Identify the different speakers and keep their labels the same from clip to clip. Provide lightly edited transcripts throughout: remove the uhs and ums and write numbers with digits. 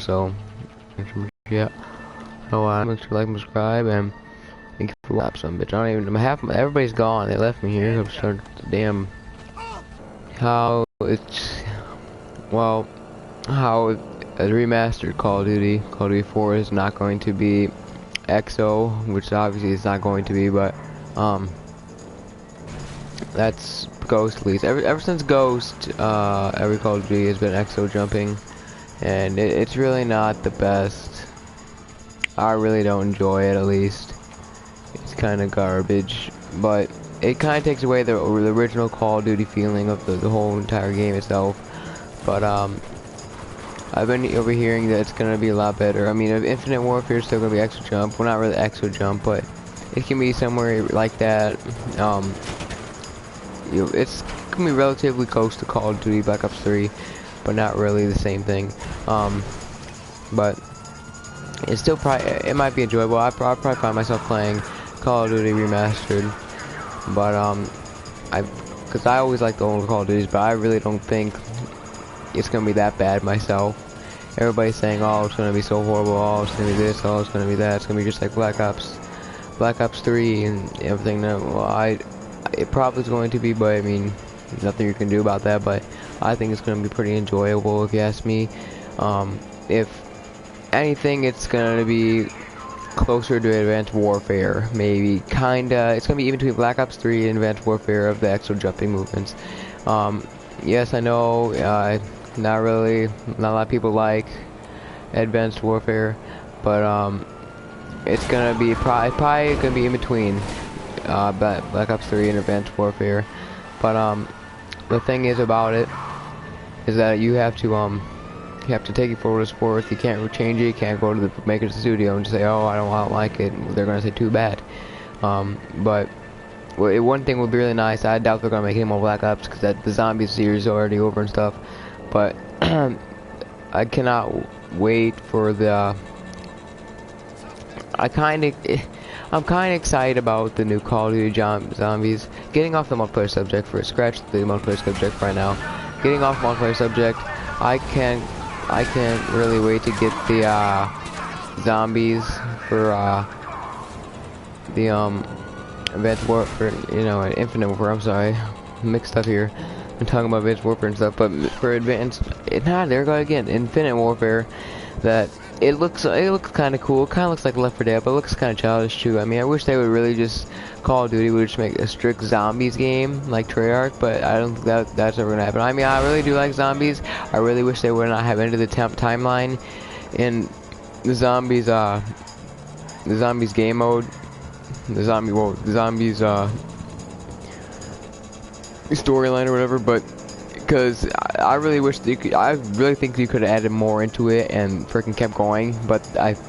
Speaker 1: So yeah. So make sure to like and subscribe and thank you for watching. Some bitch. I don't even. Everybody's gone. They left me here. I'm starting to damn. How it's well. How a remastered Call of Duty 4 is not going to be XO, which obviously it's not going to be, but that's Ghost at least. Ever since Ghost, every Call of Duty has been XO jumping, and it's really not the best. I really don't enjoy it, at least. It's kind of garbage, but it kind of takes away the original Call of Duty feeling of the whole entire game itself. But I've been overhearing that it's gonna be a lot better. I mean, Infinite Warfare is still gonna be extra jump. Well, not really extra jump, but it can be somewhere like that. It's gonna be relatively close to Call of Duty Black Ops 3, but not really the same thing. But it's still it might be enjoyable. I'll probably find myself playing Call of Duty Remastered, but because I always like the old Call of Duties, but I really don't think it's gonna be that bad myself. Everybody's saying, oh, it's gonna be so horrible, oh, it's gonna be this, oh, it's gonna be that, it's gonna be just like Black Ops 3 and everything. Well, it probably is going to be, but I mean, nothing you can do about that. But I think it's gonna be pretty enjoyable if you ask me. If anything, it's gonna be closer to Advanced Warfare, maybe, kinda. It's gonna be even between Black Ops 3 and Advanced Warfare of the extra jumping movements. Yes, I know, not a lot of people like Advanced Warfare, but it's gonna be probably gonna be in between Black Ops 3 and Advanced Warfare. But the thing is about it is that you have to take it forward as forth. You can't change it. You can't go to the maker's studio and just say, oh, I don't like it. They're gonna say too bad. But one thing would be really nice. I doubt they're gonna make any more Black Ops because the Zombies series is already over and stuff. But I cannot wait for the. I'm kind of excited about the new Call of Duty Zombies. Getting off the multiplayer subject for a scratch, the multiplayer subject right now. Getting off multiplayer subject, I can't really wait to get the zombies for the Advanced Warfare, Infinite Warfare. I'm sorry, mixed up here. I'm talking about Advanced Warfare and stuff, but for Advanced, there we go again. Infinite Warfare, that it looks kind of cool. Kind of looks like Left 4 Dead, but it looks kind of childish too. I mean, I wish they would really just Call of Duty would just make a strict zombies game like Treyarch, but I don't think that's ever gonna happen. I mean, I really do like zombies. I really wish they would not have ended the timeline in the zombies game mode. The zombies storyline or whatever, but because I really wish I really think you could have added more into it and freaking kept going, but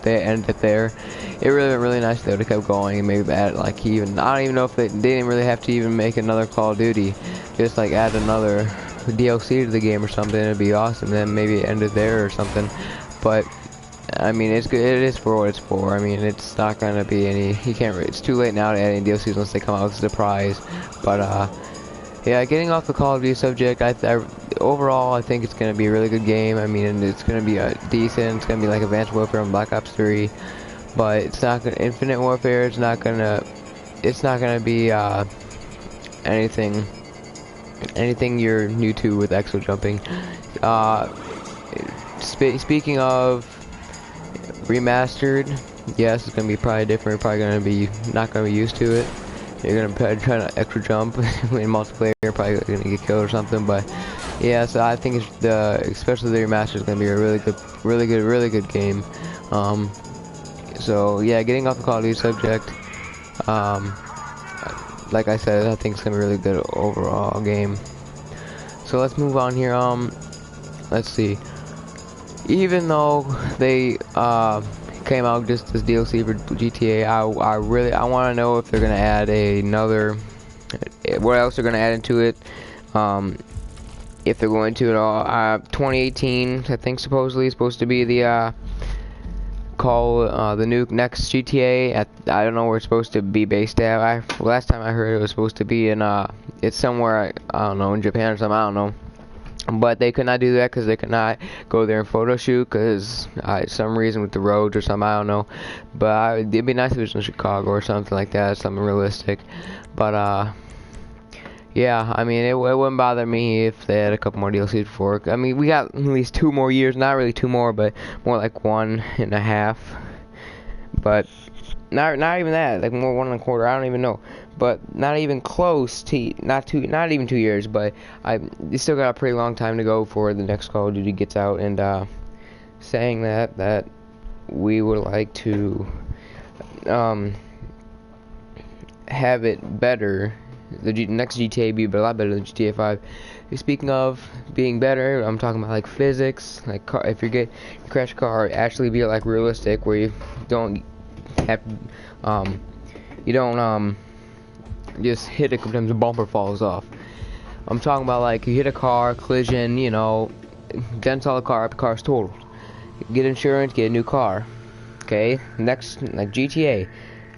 Speaker 1: they ended it there. It would have been really nice if they would have kept going and maybe add like I don't even know if they didn't really have to even make another Call of Duty, just like add another DLC to the game or something. It'd be awesome. Then maybe end it there or something. But I mean, it's good. It is for what it's for. I mean, it's not gonna be any. It's too late now to add any DLCs unless they come out as a surprise. But yeah, getting off the Call of Duty subject, overall I think it's gonna be a really good game. I mean, it's gonna be decent. It's gonna be like Advanced Warfare and Black Ops 3, but it's not gonna Infinite Warfare. It's not gonna be anything you're new to with exo jumping. Speaking of remastered, yes, it's gonna be probably different. You're probably not gonna be used to it. You're gonna try to extra jump in multiplayer. You're probably gonna get killed or something. But yeah, so I think especially the remaster is gonna be a really good game. So yeah, getting off the Call of Duty subject, like I said, I think it's gonna be a really good overall game. So let's move on here. Let's see. Even though they came out just as DLC for GTA, I want to know if they're gonna add what else they're gonna add into it. If they're going to at all. 2018, I think supposedly is supposed to be the the new next GTA. I don't know where it's supposed to be based at. Last time I heard it was supposed to be in it's somewhere I don't know, in Japan or something. I don't know. But they could not do that because they could not go there and photo shoot because some reason with the roads or something, I don't know. But it'd be nice if it was in Chicago or something like that, something realistic. But yeah, I mean, it wouldn't bother me if they had a couple more DLCs before. I mean, we got at least 2 more years, not really 2 more, but more like 1.5. But not even that, like more 1.25. I don't even know, but not even close to not even 2 years. But you still got a pretty long time to go before the next Call of Duty gets out. And saying that we would like to have it better. The next GTA be a lot better than GTA 5. Speaking of being better, I'm talking about like physics, like if you crash a car, actually be like realistic, where you don't have you don't just hit it a couple times the bumper falls off. I'm talking about like you hit a car, collision, you know, dents all the car's totaled. Get insurance, get a new car. Okay, next, like GTA,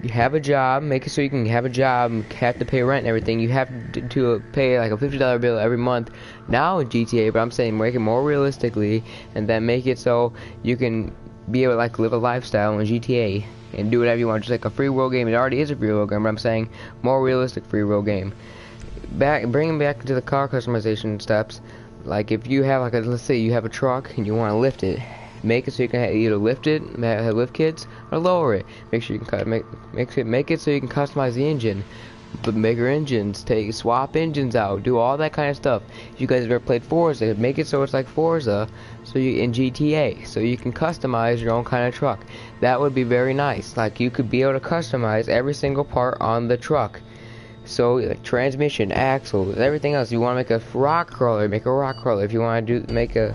Speaker 1: you have a job, make it so you can have a job, have to pay rent and everything. You have to pay like a $50 bill every month now in GTA, but I'm saying make it more realistically, and then make it so you can be able to like live a lifestyle in GTA and do whatever you want, just like a free world game. It already is a free world game, but I'm saying more realistic free world game. Bringing back to the car customization steps, like if you have like let's say you have a truck and you want to lift it, make it so you can either lift it, have lift kits, or lower it. Make sure you can make it so you can customize the engine, but bigger engines, swap engines out, do all that kind of stuff. If you guys have ever played Forza, make it so it's like Forza, so you in GTA, so you can customize your own kind of truck. That would be very nice. Like you could be able to customize every single part on the truck. So like transmission, axles, everything else. You want to make a rock crawler, make a rock crawler. If you want to make a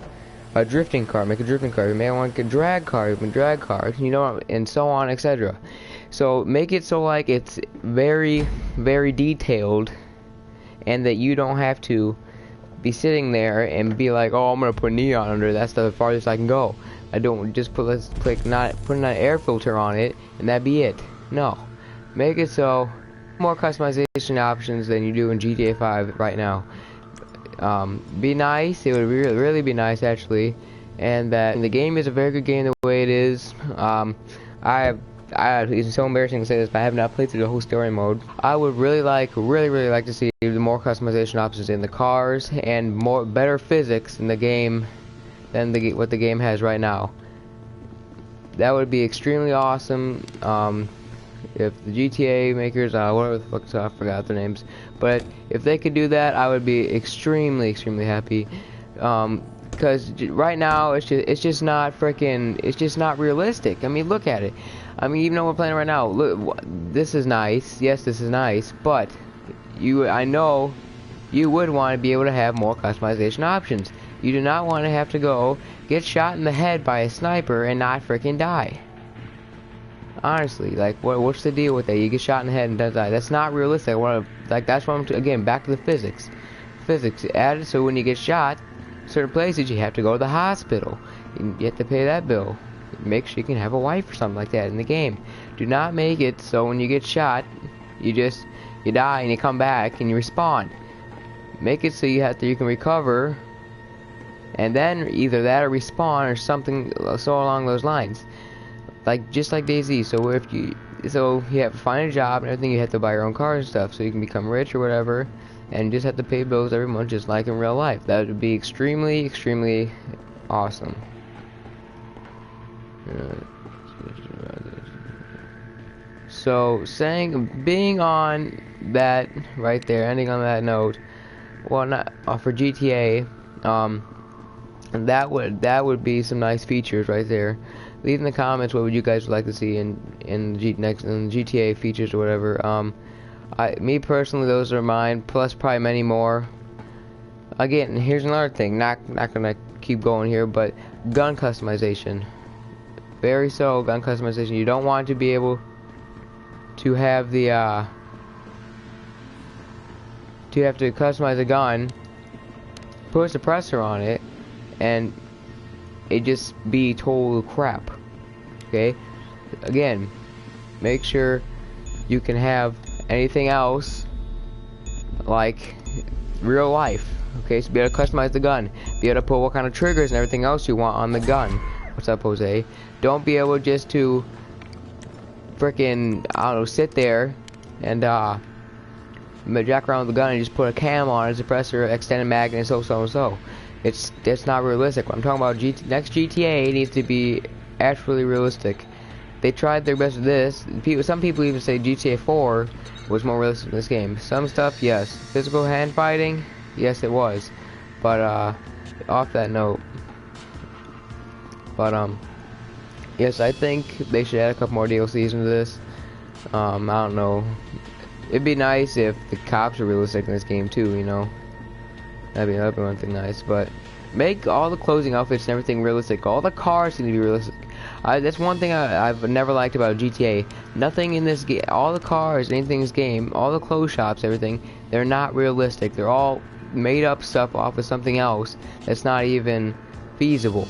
Speaker 1: drifting car, make a drifting car. You may want to get a drag car, you can drag cars, you know, and so on, etc. So make it so like it's very, very detailed, and that you don't have to be sitting there and be like, oh, I'm gonna put neon under. That's the farthest I can go. I don't just put put an air filter on it and that be it. No, make it so more customization options than you do in GTA 5 right now. Be nice. It would really be nice actually, and that the game is a very good game the way it is. It's so embarrassing to say this, but I have not played through the whole story mode. I would really like to see the more customization options in the cars and better physics in the game than what the game has right now. That would be extremely awesome. If the GTA makers, whatever the fuck, I forgot their names, but if they could do that, I would be extremely happy. Because right now it's just not realistic. I mean, look at it. I mean, even though we're playing right now, look, this is nice. Yes, this is nice, but I know you would want to be able to have more customization options. You do not want to have to go get shot in the head by a sniper and not freaking die. Honestly, like, what's the deal with that? You get shot in the head and don't die. That's not realistic. That's what I'm again, back to the physics. Physics added so when you get shot, certain places you have to go to the hospital. You have to pay that bill. Make sure you can have a wife or something like that in the game. Do not make it so when you get shot, you die and you come back and you respawn. Make it so you can recover, and then either that or respawn or something so along those lines. Like just like DayZ. So you have to find a job and everything. You have to buy your own car and stuff, so you can become rich or whatever, and just have to pay bills every month, just like in real life. That would be extremely awesome. So being on that right there, ending on that note. Well, not for GTA. That would be some nice features right there. Leave in the comments what would you guys like to see in GTA features or whatever. Me personally, those are mine. Plus probably many more. Again, here's another thing. Not gonna keep going here, but gun customization. Gun customization. You don't want to be able to have the to have to customize a gun, put a suppressor on it, and it just be total crap. Okay, again, make sure you can have anything else like real life. Okay, so be able to customize the gun, be able to put what kind of triggers and everything else you want on the gun. What's up, Jose? Don't be able just to freaking, I don't know, sit there and jack around with the gun and just put a cam on, a suppressor, extended mag, and so. It's not realistic. What I'm talking about, next GTA needs to be actually realistic. They tried their best with this. Some people even say GTA 4 was more realistic in this game. Some stuff, yes. Physical hand fighting, yes, it was. But off that note, yes, I think they should add a couple more DLCs into this. I don't know. It'd be nice if the cops are realistic in this game too, you know. That'd be one thing nice, but make all the clothing outfits and everything realistic. All the cars need to be realistic. That's one thing I've never liked about GTA. Nothing in this game, all the cars, anything in this game, all the clothes shops, everything, they're not realistic. They're all made up stuff off of something else that's not even feasible.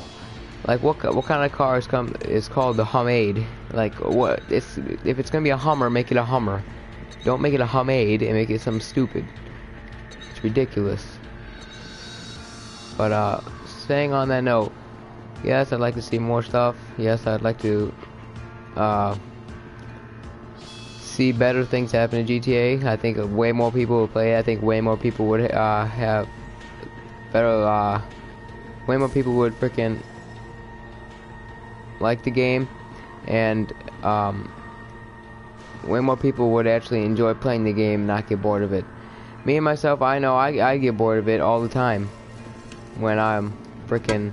Speaker 1: Like what kind of car is called the Humade? Like what? If it's gonna be a Hummer, make it a Hummer. Don't make it a Humade and make it something stupid. It's ridiculous. But staying on that note, yes, I'd like to see more stuff. Yes, I'd like to see better things happen in GTA. I think way more people would play it. I think way more people would have better. Way more people would freaking like the game, and way more people would actually enjoy playing the game, not get bored of it. Me and myself, I know I get bored of it all the time when I'm freaking.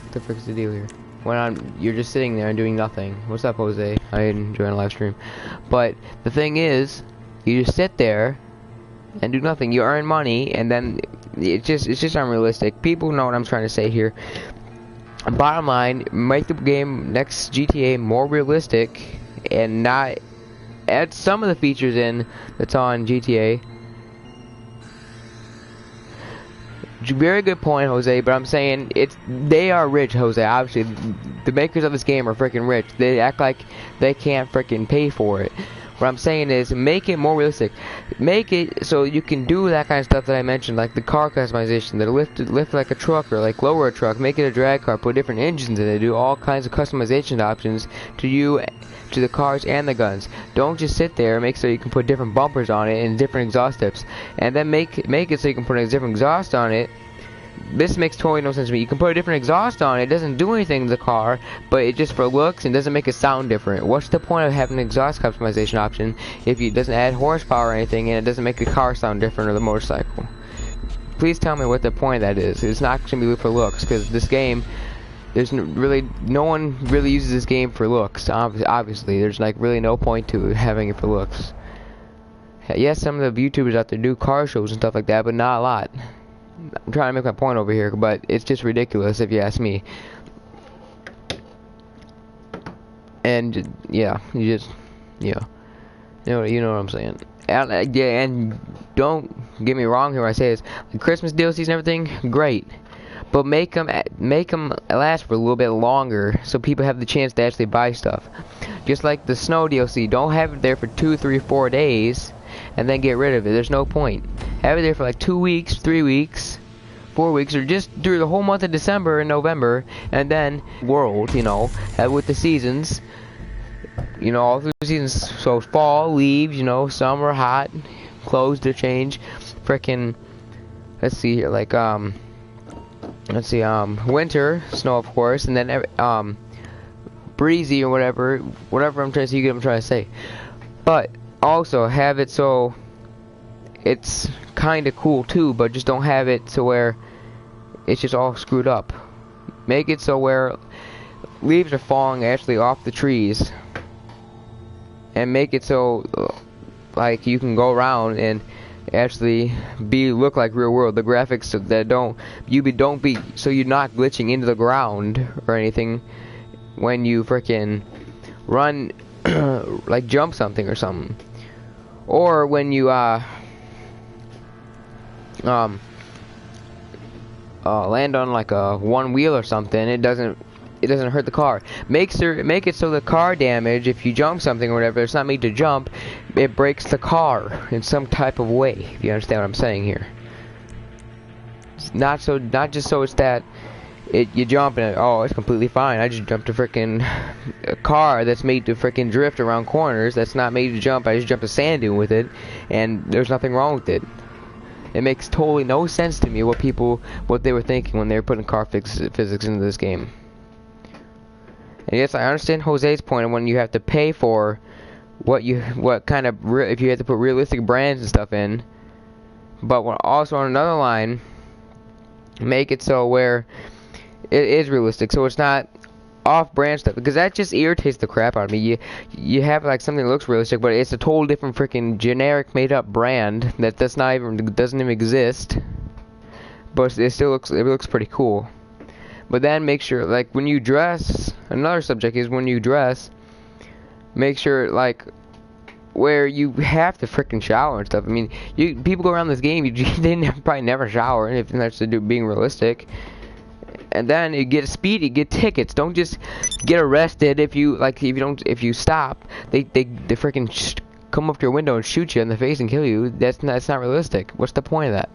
Speaker 1: What the frick is the deal here? When you're just sitting there and doing nothing. What's up, Jose? I enjoying a live stream. But the thing is, you just sit there and do nothing. You earn money, and then it's just unrealistic. People know what I'm trying to say here. Bottom line, make the game next GTA more realistic and not add some of the features in that's on GTA. Very good point, Jose, but I'm saying they are rich, Jose. Obviously, the makers of this game are freaking rich. They act like they can't freaking pay for it. What I'm saying is, make it more realistic. Make it so you can do that kind of stuff that I mentioned, like the car customization, that lift like a truck or like lower a truck, make it a drag car, put different engines in it, do all kinds of customization options to the cars and the guns. Don't just sit there. Make so you can put different bumpers on it and different exhaust tips, and then make it so you can put a different exhaust on it. This makes totally no sense to me. You can put a different exhaust on it. It doesn't do anything to the car, but it just for looks and doesn't make it sound different. What's the point of having an exhaust customization option if it doesn't add horsepower or anything, and it doesn't make the car sound different or the motorcycle? Please tell me what the point of that is. It's not going to be for looks, because this game, no one really uses this game for looks. Obviously, there's like really no point to having it for looks. Yes, some of the YouTubers out there do car shows and stuff like that, but not a lot. I'm trying to make my point over here, but it's just ridiculous if you ask me. And yeah, you know what I'm saying. And, yeah, and don't get me wrong here when I say this. The Christmas DLCs and everything, great, but make them last for a little bit longer so people have the chance to actually buy stuff. Just like the snow DLC, don't have it there for 2, 3, 4 days and then get rid of it. There's no point. Have it there for like 2 weeks, 3 weeks, 4 weeks, or just through the whole month of December and November, and then world, with the seasons, all through the seasons. So fall, leaves, summer, hot, clothes to change, frickin', let's see here, like, winter, snow, of course, and then, breezy or whatever I'm trying to say, you get what I'm trying to say. But also have it so it's kind of cool too, but just don't have it to where it's just all screwed up. Make it so where leaves are falling actually off the trees, and make it so like you can go around and actually look like real world. The graphics that so you're not glitching into the ground or anything when you frickin' run like jump something or something, or when you land on like a one wheel or something, it doesn't it doesn't hurt the car. Make it so the car damage, if you jump something or whatever, it's not made to jump, it breaks the car in some type of way, if you understand what I'm saying here. It's not just so it's that you jump and oh, it's completely fine. I just jumped a freaking car that's made to freaking drift around corners. That's not made to jump. I just jumped a sand dune with it, and there's nothing wrong with it. It makes totally no sense to me what they were thinking when they were putting car physics into this game. And yes, I understand Jose's point of when you have to pay for what kind of if you have to put realistic brands and stuff in. But also on another line, make it so where it is realistic, so it's not off-brand stuff, because that just irritates the crap out of me. You have like something that looks realistic, but it's a total different freaking generic made-up brand that doesn't even exist. But it looks pretty cool. But then make sure, like, when you dress, another subject is when you dress, make sure, like, where you have to freaking shower and stuff. I mean, people go around this game, they probably never shower, if that's to do being realistic. And then you get you get tickets. Don't just get arrested if you stop. They freaking come up to your window and shoot you in the face and kill you. That's not realistic. What's the point of that?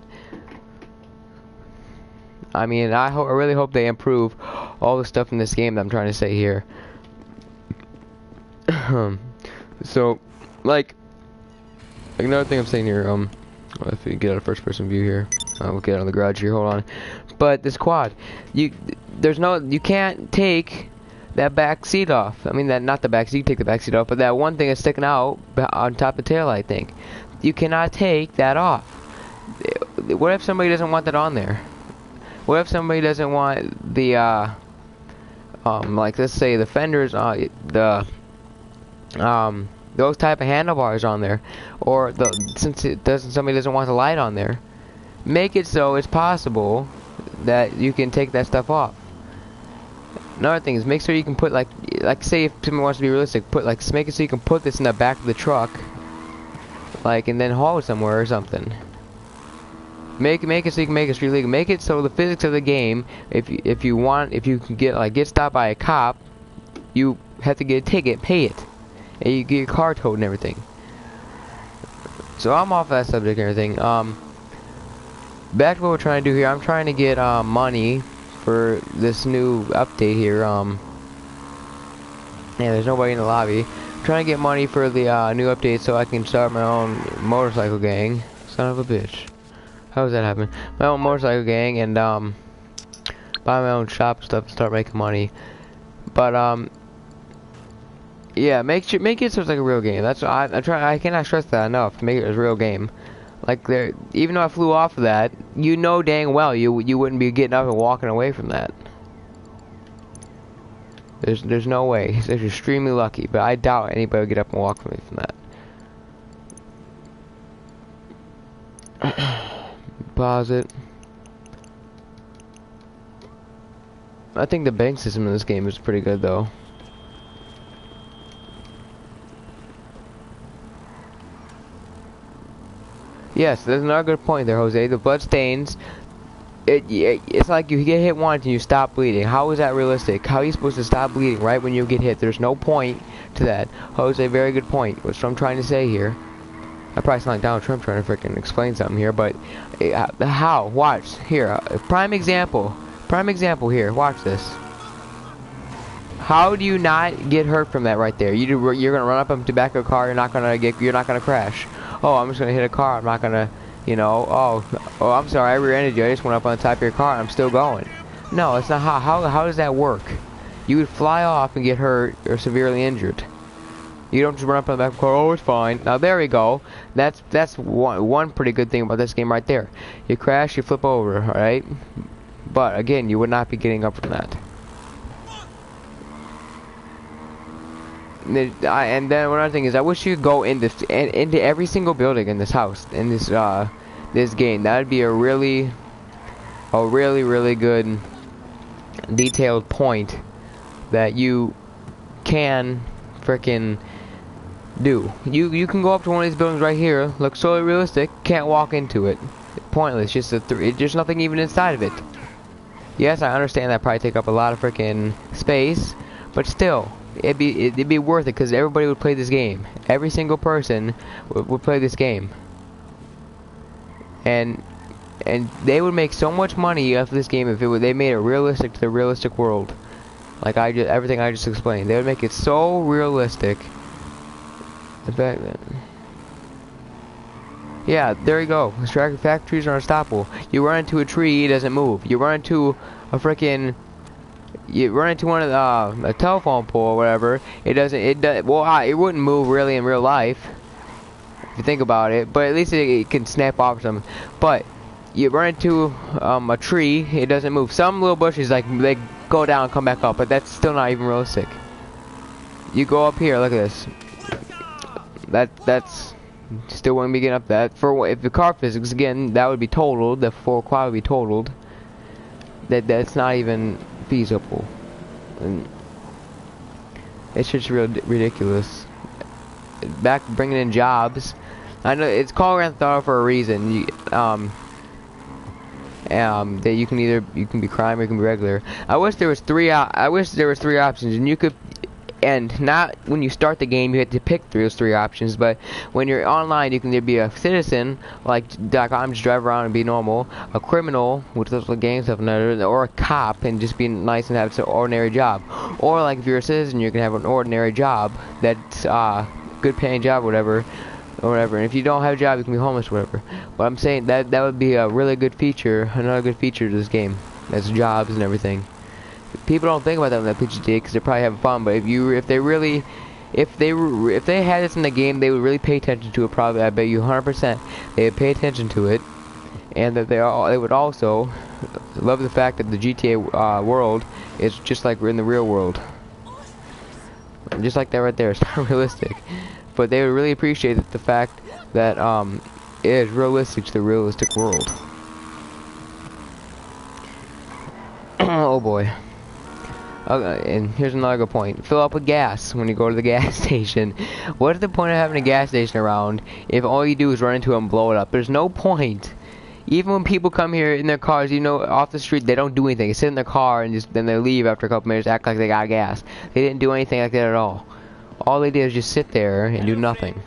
Speaker 1: I mean, I really hope they improve all the stuff in this game that I'm trying to say here. So, like another thing I'm saying here, if you get out of first person view here, we'll get out of the garage here, hold on. But this quad, you can't take that back seat off. I mean, not the back seat, you take the back seat off, but that one thing that's sticking out on top of the tail, I think. You cannot take that off. What if somebody doesn't want that on there? What if somebody doesn't want the, like, let's say the fenders, those type of handlebars on there, or somebody doesn't want the light on there, make it so it's possible that you can take that stuff off. Another thing is make sure you can put like say if someone wants to be realistic, make it so you can put this in the back of the truck, like, and then haul it somewhere or something. Make it so you can make it street legal. Make it so the physics of the game, if you can get stopped by a cop, you have to get a ticket, pay it, and you get your car towed and everything. So I'm off that subject and everything. Back to what we're trying to do here. I'm trying to get money for this new update here. Yeah, there's nobody in the lobby. I'm trying to get money for the new update so I can start my own motorcycle gang. Son of a bitch. How does that happen? My own motorcycle gang and buy my own shop and stuff to start making money. But yeah, make it so it's like a real game. That's I cannot stress that enough to make it a real game. Like even though I flew off of that, you know dang well you wouldn't be getting up and walking away from that. There's no way. It's extremely lucky, but I doubt anybody would get up and walk away from that. Pause it. I think the bank system in this game is pretty good though. Yes, there's another good point there, Jose. The blood stains, it's like you get hit once and you stop bleeding. How is that realistic? How are you supposed to stop bleeding right when you get hit? There's no point to that. Jose, very good point. That's what I'm trying to say here. I probably sound like Donald Trump trying to freaking explain something here, but how? Watch here. Prime example here. Watch this. How do you not get hurt from that right there? You're gonna run up to the back of a car. You're not gonna crash. Oh, I'm just gonna hit a car. I'm not gonna, oh, I'm sorry, I rear-ended you. I just went up on the top of your car and I'm still going. No, it's not how does that work? You would fly off and get hurt or severely injured. You don't just run up on the back of the car, oh, it's fine. Now, there we go. That's one pretty good thing about this game right there. You crash, you flip over, alright? But, again, you would not be getting up from that. And then one other thing is, I wish you could go into every single building in this house, in this game. That would be a really good detailed point that you can frickin' do. You can go up to one of these buildings right here, looks so realistic, can't walk into it. Pointless, just there's nothing even inside of it. Yes, I understand that probably take up a lot of freaking space, but still, it'd be worth it because everybody would play this game. Every single person would play this game, and they would make so much money off this game if they made it realistic to the realistic world. Like everything I just explained, they would make it so realistic. The fact that, yeah, there you go. Factories are unstoppable. You run into a tree, it doesn't move. You run into a freaking, you run into one of the a telephone pole or whatever. It doesn't. It does. Well, it wouldn't move really in real life if you think about it. But at least it can snap off something. But you run into a tree, it doesn't move. Some little bushes like they go down and come back up, but that's still not even realistic. You go up here, look at this. That's still wouldn't be getting up that. For if the car physics again, that would be totaled. The full quad would be totaled. That's not even feasible, and it's just real ridiculous. Back bringing in jobs. I know it's called Grand Theft Auto for a reason. That you can be crime or you can be regular. I wish there was three options, and you could. And not when you start the game, you have to pick those three options. But when you're online, you can either be a citizen, like I'm just drive around and be normal, a criminal, which is the gang stuff, or a cop and just be nice and have an ordinary job. Or like if you're a citizen, you can have an ordinary job that's good paying job, or whatever. And if you don't have a job, you can be homeless, or whatever. But I'm saying that would be a really good feature, another good feature to this game. That's jobs and everything. People don't think about that when they play GTA because they're probably having fun. But if they had this in the game, they would really pay attention to it. Probably, I bet you 100% they would pay attention to it, and that they would also love the fact that the GTA world is just like we're in the real world, just like that right there. It's not realistic, but they would really appreciate the fact that it is realistic to the realistic world. Oh boy. Okay, and here's another good point. Fill up with gas when you go to the gas station. What is the point of having a gas station around if all you do is run into it and blow it up? There's no point. Even when people come here in their cars, off the street, they don't do anything. They sit in their car and then they leave after a couple minutes, act like they got gas. They didn't do anything like that at all. All they did is just sit there and do nothing.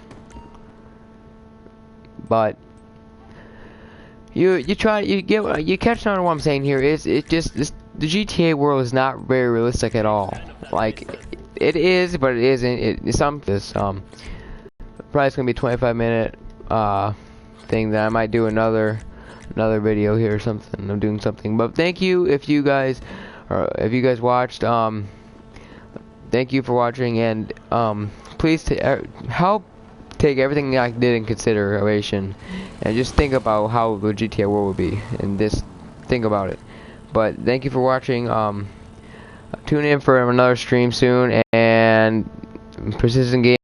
Speaker 1: But you catch on what I'm saying here. The GTA world is not very realistic at all. Like it is, but it isn't. It's probably it's gonna be a 25-minute thing that I might do another video here or something. I'm doing something. But thank you if you guys watched. Thank you for watching, and please help take everything I did in consideration, and just think about how the GTA world would be, and just think about it. But thank you for watching. Tune in for another stream soon, and Persistent Game.